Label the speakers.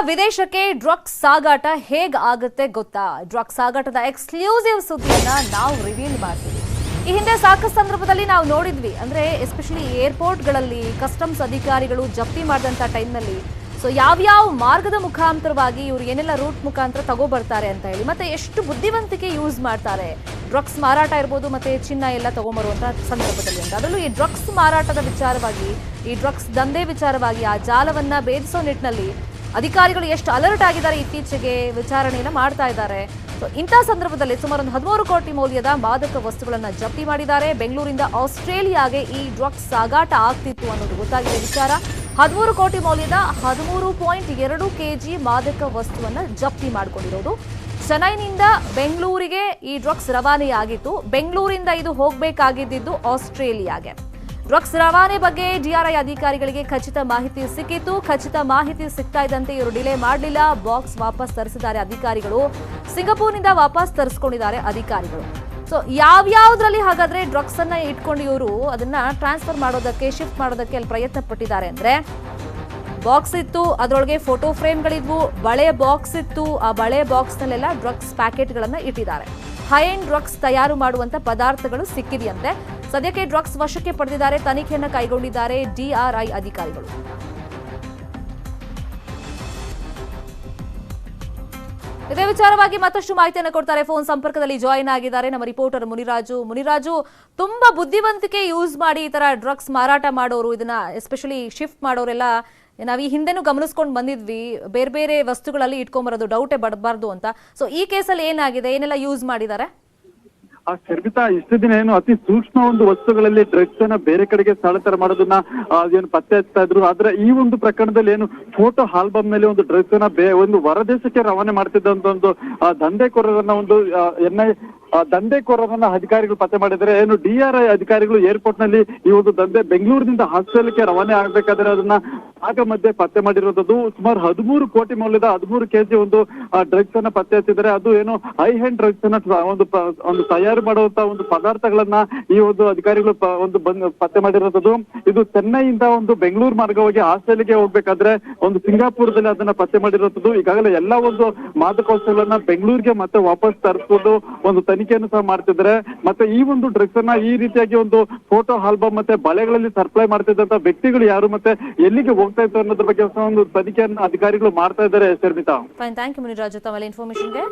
Speaker 1: ವಿದೇಶಕ್ಕೆ ಡ್ರಗ್ಸ್ ಸಾಗಾಟ ಹೇಗೆ ಆಗುತ್ತೆ ಗೊತ್ತಾ? ಡ್ರಗ್ಸ್ ಸಾಗಾಟದ ಎಕ್ಸ್ಕ್ಲೂಸಿವ್ ಸುದ್ದಿಯನ್ನ ನಾವು ರಿವೀಲ್ ಮಾಡ್ತೀವಿ. ಈ ಹಿಂದೆ ಸಾಕಷ್ಟು ಸಂದರ್ಭದಲ್ಲಿ ನಾವು ನೋಡಿದ್ವಿ, ಅಂದ್ರೆ ಎಸ್ಪೆಷಲಿ ಏರ್ಪೋರ್ಟ್ಗಳಲ್ಲಿ ಕಸ್ಟಮ್ಸ್ ಅಧಿಕಾರಿಗಳು ಜಪ್ತಿ ಮಾಡಿದಂಥ ಟೈಮ್ನಲ್ಲಿ ಯಾವ್ಯಾವ ಮಾರ್ಗದ ಮುಖಾಂತರವಾಗಿ ಇವರು ಏನೆಲ್ಲ ರೂಟ್ ಮುಖಾಂತರ ತಗೋಬರ್ತಾರೆ ಅಂತ ಹೇಳಿ, ಮತ್ತೆ ಎಷ್ಟು ಬುದ್ಧಿವಂತಿಕೆ ಯೂಸ್ ಮಾಡ್ತಾರೆ ಡ್ರಗ್ಸ್ ಮಾರಾಟ ಇರ್ಬೋದು, ಮತ್ತೆ ಚಿನ್ನ ಎಲ್ಲ ತಗೊಂಬರುವಂತ ಸಂದರ್ಭದಲ್ಲಿ ಅಂತ. ಅದರಲ್ಲೂ ಈ ಡ್ರಗ್ಸ್ ಮಾರಾಟದ ವಿಚಾರವಾಗಿ, ಈ ಡ್ರಗ್ಸ್ ದಂಧೆ ವಿಚಾರವಾಗಿ ಆ ಜಾಲವನ್ನ ಭೇದಿಸೋ ನಿಟ್ಟಿನಲ್ಲಿ ಅಧಿಕಾರಿಗಳು ಎಷ್ಟು ಅಲರ್ಟ್ ಆಗಿದ್ದಾರೆ, ಇತ್ತೀಚೆಗೆ ವಿಚಾರಣೆಯನ್ನು ಮಾಡ್ತಾ ಇದ್ದಾರೆ. ಇಂಥ ಸಂದರ್ಭದಲ್ಲಿ ಸುಮಾರು 13 ಕೋಟಿ ಮೌಲ್ಯದ ಮಾದಕ ವಸ್ತುಗಳನ್ನು ಜಪ್ತಿ ಮಾಡಿದ್ದಾರೆ. ಬೆಂಗಳೂರಿಂದ ಆಸ್ಟ್ರೇಲಿಯಾಗೆ ಈ ಡ್ರಗ್ಸ್ ಸಾಗಾಟ ಆಗ್ತಿತ್ತು ಅನ್ನೋದು ಗೊತ್ತಾಗಿದೆ ವಿಚಾರ. 13 ಕೋಟಿ ಮೌಲ್ಯದ 13.2 kg ಮಾದಕ ವಸ್ತುವನ್ನು ಜಪ್ತಿ ಮಾಡಿಕೊಂಡಿರೋದು. ಚೆನ್ನೈನಿಂದ ಬೆಂಗಳೂರಿಗೆ ಈ ಡ್ರಗ್ಸ್ ರವಾನೆಯಾಗಿತ್ತು. ಬೆಂಗಳೂರಿಂದ ಇದು ಹೋಗಬೇಕಾಗಿದ್ದು ಆಸ್ಟ್ರೇಲಿಯಾಗೆ. ಡ್ರಗ್ಸ್ ರವಾನೆ ಬಗ್ಗೆ ಡಿಆರ್ಐ ಅಧಿಕಾರಿಗಳಿಗೆ ಖಚಿತ ಮಾಹಿತಿ ಸಿಕ್ಕಿತ್ತು. ಖಚಿತ ಮಾಹಿತಿ ಸಿಗ್ತಾ ಇದ್ದಂತೆ ಇವರು ಡಿಲೇ ಮಾಡಲಿಲ್ಲ, ಬಾಕ್ಸ್ ವಾಪಸ್ ತರಿಸಿದ್ದಾರೆ ಅಧಿಕಾರಿಗಳು. ಸಿಂಗಪೂರ್ನಿಂದ ವಾಪಸ್ ತರಿಸ್ಕೊಂಡಿದ್ದಾರೆ ಅಧಿಕಾರಿಗಳು. ಯಾವ್ಯಾವ್ದ್ರಲ್ಲಿ ಹಾಗಾದ್ರೆ ಡ್ರಗ್ಸ್ ಅನ್ನ ಇಟ್ಕೊಂಡು ಇವರು ಅದನ್ನ ಟ್ರಾನ್ಸ್ಫರ್ ಮಾಡೋದಕ್ಕೆ, ಶಿಫ್ಟ್ ಮಾಡೋದಕ್ಕೆ ಅಲ್ಲಿ ಪ್ರಯತ್ನ ಪಟ್ಟಿದ್ದಾರೆ ಅಂದ್ರೆ, ಬಾಕ್ಸ್ ಇತ್ತು, ಅದರೊಳಗೆ ಫೋಟೋ ಫ್ರೇಮ್ಗಳಿದ್ವು, ಬಳೆ ಬಾಕ್ಸ್ ಇತ್ತು, ಆ ಬಳೆ ಬಾಕ್ಸ್ ನಲ್ಲೆಲ್ಲ ಡ್ರಗ್ಸ್ ಪ್ಯಾಕೆಟ್ಗಳನ್ನ ಇಟ್ಟಿದ್ದಾರೆ. ಹೈ ಎಂಡ್ ಡ್ರಗ್ಸ್ ತಯಾರು ಮಾಡುವಂತ ಪದಾರ್ಥಗಳು ಸಿಕ್ಕಿದೆಯಂತೆ. ಸದ್ಯಕ್ಕೆ ಡ್ರಗ್ಸ್ ವಶಕ್ಕೆ ಪಡೆದಿದ್ದಾರೆ, ತನಿಖೆಯನ್ನು ಕೈಗೊಂಡಿದ್ದಾರೆ ಡಿಆರ್ಐ ಅಧಿಕಾರಿಗಳು. ಇದೇ ವಿಚಾರವಾಗಿ ಮತ್ತಷ್ಟು ಮಾಹಿತಿಯನ್ನು ಕೊಡ್ತಾರೆ. ಫೋನ್ ಸಂಪರ್ಕದಲ್ಲಿ ಜಾಯಿನ್ ಆಗಿದ್ದಾರೆ ನಮ್ಮ ರಿಪೋರ್ಟರ್ ಮುನಿರಾಜು. ತುಂಬಾ ಬುದ್ಧಿವಂತಿಕೆ ಯೂಸ್ ಮಾಡಿ ಈ ತರ ಡ್ರಗ್ಸ್ ಮಾರಾಟ ಮಾಡೋರು, ಇದನ್ನ ಎಸ್ಪೆಷಲಿ ಶಿಫ್ಟ್ ಮಾಡೋರೆಲ್ಲ ನಾವು ಈ ಹಿಂದೆನೂ ಗಮನಿಸ್ಕೊಂಡು ಬಂದಿದ್ವಿ, ಬೇರೆ ಬೇರೆ ವಸ್ತುಗಳಲ್ಲಿ ಇಟ್ಕೊಂಬರೋದು, ಡೌಟೇ ಬಡಬಾರ್ದು ಅಂತ. ಈ ಕೇಸಲ್ಲಿ ಏನಾಗಿದೆ, ಏನೆಲ್ಲ ಯೂಸ್ ಮಾಡಿದ್ದಾರೆ?
Speaker 2: ಶರ್ಮಿತಾ, ಇಷ್ಟು ದಿನ ಏನು ಅತಿ ಸೂಕ್ಷ್ಮ ಒಂದು ವಸ್ತುಗಳಲ್ಲಿ ಡ್ರಗ್ಸ್ ಅನ್ನ ಬೇರೆ ಕಡೆಗೆ ಸ್ಥಳಾಂತರ ಮಾಡೋದನ್ನ ಏನು ಪತ್ತೆ ಹಚ್ತಾ ಇದ್ರು. ಆದ್ರೆ ಈ ಒಂದು ಪ್ರಕರಣದಲ್ಲಿ ಏನು ಫೋಟೋ ಆಲ್ಬಮ್ ಮೇಲೆ ಒಂದು ಡ್ರಗ್ಸ್ ಅನ್ನ ಒಂದು ಹೊರದೇಶಕ್ಕೆ ರವಾನೆ ಮಾಡ್ತಿದ್ದಂತ ಒಂದು ದಂಧೆಕೋರರನ್ನ ಒಂದು ದಂಧೆಕೋರರನ್ನ ಅಧಿಕಾರಿಗಳು ಪತ್ತೆ ಮಾಡಿದರೆ. ಏನು ಡಿಆರ್ಐ ಅಧಿಕಾರಿಗಳು ಏರ್ಪೋರ್ಟ್ ನಲ್ಲಿ ಈ ಒಂದು ದಂಧೆ ಬೆಂಗಳೂರಿನಿಂದ ಆಸ್ಟ್ರೇಲಿಯಾಕ್ಕೆ ರವಾನೆ ಆಗ್ಬೇಕಾದ್ರೆ ಅದನ್ನ ಆಗ ಮಧ್ಯೆ ಪತ್ತೆ ಮಾಡಿರೋದು. ಸುಮಾರು 13 ಕೋಟಿ ಮೌಲ್ಯದ 13 kg ಒಂದು ಡ್ರಗ್ಸ್ ಅನ್ನ ಪತ್ತೆ ಹಚ್ಚಿದ್ದಾರೆ. ಅದು ಏನು ಹೈ ಹ್ಯಾಂಡ್ ಡ್ರಗ್ಸ್ ಅನ್ನ ಒಂದು ತಯಾರು ಮಾಡುವಂತ ಒಂದು ಪದಾರ್ಥಗಳನ್ನ ಈ ಒಂದು ಅಧಿಕಾರಿಗಳು ಪತ್ತೆ ಮಾಡಿರೋದು. ಇದು ಚೆನ್ನೈಯಿಂದ ಒಂದು ಬೆಂಗಳೂರು ಮಾರ್ಗವಾಗಿ ಆಸ್ಟ್ರೇಲಿಯಾಗೆ ಹೋಗ್ಬೇಕಾದ್ರೆ ಒಂದು ಸಿಂಗಾಪುರದಲ್ಲಿ ಅದನ್ನ ಪತ್ತೆ ಮಾಡಿರೋದು. ಈಗಾಗಲೇ ಎಲ್ಲ ಒಂದು ಮಾದಕ ವಸ್ತುಗಳನ್ನ ಬೆಂಗಳೂರಿಗೆ ಮತ್ತೆ ವಾಪಸ್ ತರಿಸ್ಕೊಂಡು ಒಂದು ತನಿಖೆಯನ್ನು ಸಹ ಮಾಡ್ತಿದ್ದಾರೆ. ಮತ್ತೆ ಈ ಒಂದು ಡ್ರಗ್ಸ್ ಅನ್ನ ಈ ರೀತಿಯಾಗಿ ಒಂದು ಫೋಟೋ ಆಲ್ಬಮ್ ಮತ್ತೆ ಬಳೆಗಳಲ್ಲಿ ಸಪ್ಲೈ ಮಾಡ್ತಿದ್ದಂತ ವ್ಯಕ್ತಿಗಳು ಯಾರು, ಮತ್ತೆ ಎಲ್ಲಿಗೆ ಹೋಗ್ತಾ ಇತ್ತು ಅನ್ನೋದ್ರ ಬಗ್ಗೆ ಒಂದು ತನಿಖೆಯನ್ನು ಅಧಿಕಾರಿಗಳು ಮಾಡ್ತಾ ಇದ್ದಾರೆ. ಶರ್ಮಿತಾ,
Speaker 1: ಥ್ಯಾಂಕ್ ಯು ಮುನಿರಾಜು ತಮ್ಮ ಇನ್ಫಾರ್ಮೇಶನ್ಗೆ.